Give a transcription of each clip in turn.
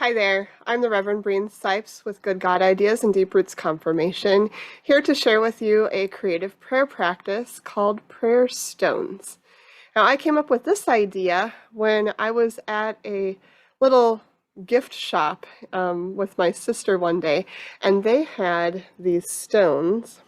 Hi there, I'm the Reverend Breen Sipes with Good God Ideas and Deep Roots Confirmation, here to share with you a creative prayer practice called Prayer Stones. Now, I came up with this idea when I was at a little gift shop with my sister one day, and they had these stones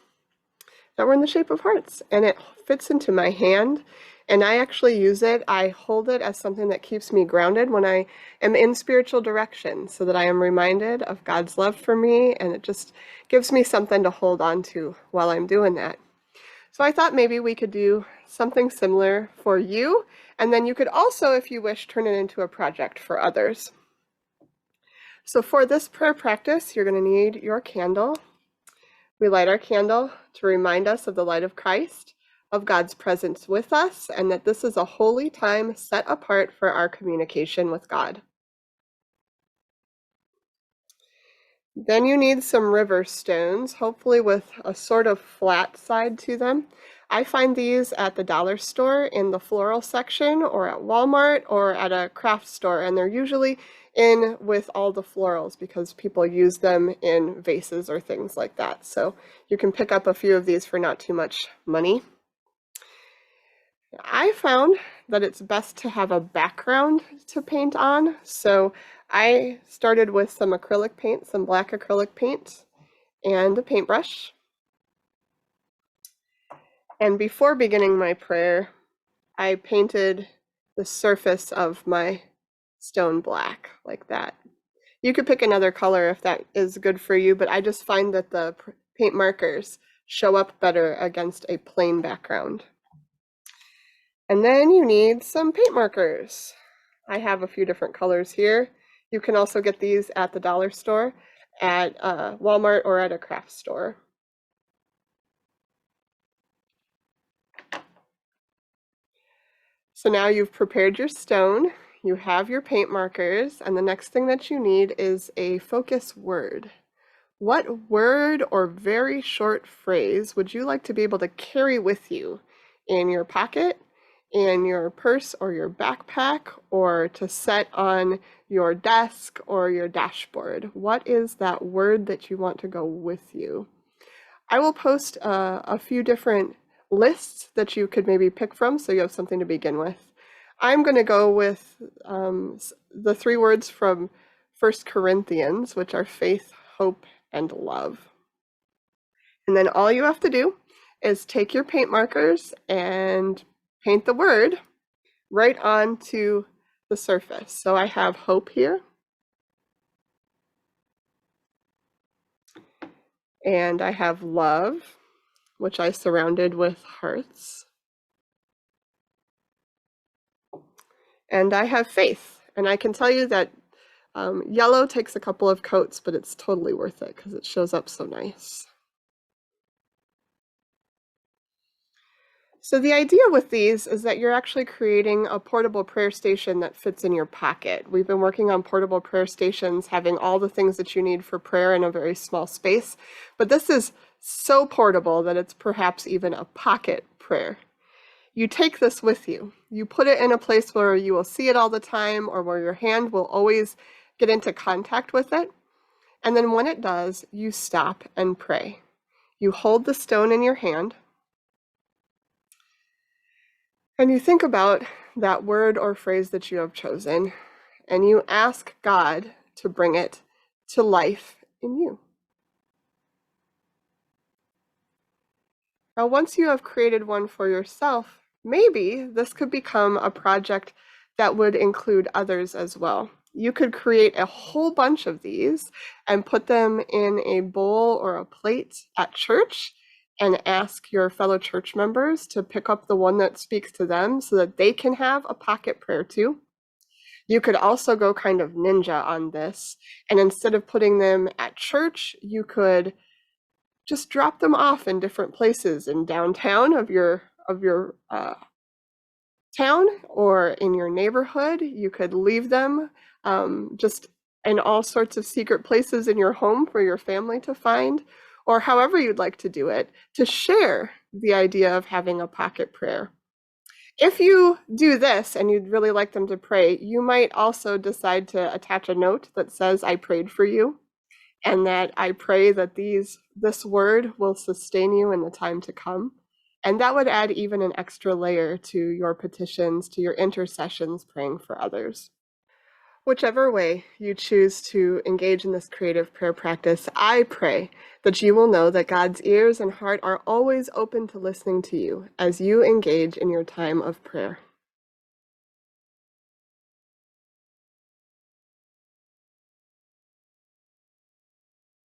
that were in the shape of hearts, and it fits into my hand. And I actually use it. I hold it as something that keeps me grounded when I am in spiritual direction, so that I am reminded of God's love for me, and it just gives me something to hold on to while I'm doing that. So I thought maybe we could do something similar for you, and then you could also, if you wish, turn it into a project for others. So for this prayer practice, you're going to need your candle. We light our candle to remind us of the light of Christ, of God's presence with us, and that this is a holy time set apart for our communication with God. Then you need some river stones, hopefully with a sort of flat side to them. I find these at the dollar store in the floral section, or at Walmart, or at a craft store, and they're usually in with all the florals because people use them in vases or things like that. So you can pick up a few of these for not too much money. I found that it's best to have a background to paint on, so I started with some acrylic paint, some black acrylic paint, and a paintbrush. And before beginning my prayer, I painted the surface of my stone black, like that. You could pick another color if that is good for you, but I just find that the paint markers show up better against a plain background. And then you need some paint markers. I have a few different colors here. You can also get these at the dollar store, at Walmart, or at a craft store. So now you've prepared your stone, you have your paint markers, and the next thing that you need is a focus word. What word or very short phrase would you like to be able to carry with you in your pocket, in your purse or your backpack, or to set on your desk or your dashboard? What is that word that you want to go with you? I will post a few different lists that you could maybe pick from, so you have something to begin with. I'm going to go with the 3 words from 1 Corinthians, which are faith, hope, and love. And then all you have to do is take your paint markers and paint the word right onto the surface. So I have hope here. And I have love, which I surrounded with hearts. And I have faith. And I can tell you that yellow takes a couple of coats, but it's totally worth it because it shows up so nice. So the idea with these is that you're actually creating a portable prayer station that fits in your pocket. We've been working on portable prayer stations, having all the things that you need for prayer in a very small space, but this is so portable that it's perhaps even a pocket prayer. You take this with you. You put it in a place where you will see it all the time, or where your hand will always get into contact with it. And then when it does, you stop and pray. You hold the stone in your hand, and you think about that word or phrase that you have chosen, and you ask God to bring it to life in you. Now, once you have created one for yourself, maybe this could become a project that would include others as well. You could create a whole bunch of these and put them in a bowl or a plate at church, and ask your fellow church members to pick up the one that speaks to them so that they can have a pocket prayer too. You could also go kind of ninja on this, and instead of putting them at church, you could just drop them off in different places in downtown of your town, or in your neighborhood. You could leave them just in all sorts of secret places in your home for your family to find, or however you'd like to do it, to share the idea of having a pocket prayer. If you do this and you'd really like them to pray, you might also decide to attach a note that says, I prayed for you, and that I pray that this word will sustain you in the time to come. And that would add even an extra layer to your petitions, to your intercessions, praying for others. Whichever way you choose to engage in this creative prayer practice, I pray that you will know that God's ears and heart are always open to listening to you as you engage in your time of prayer.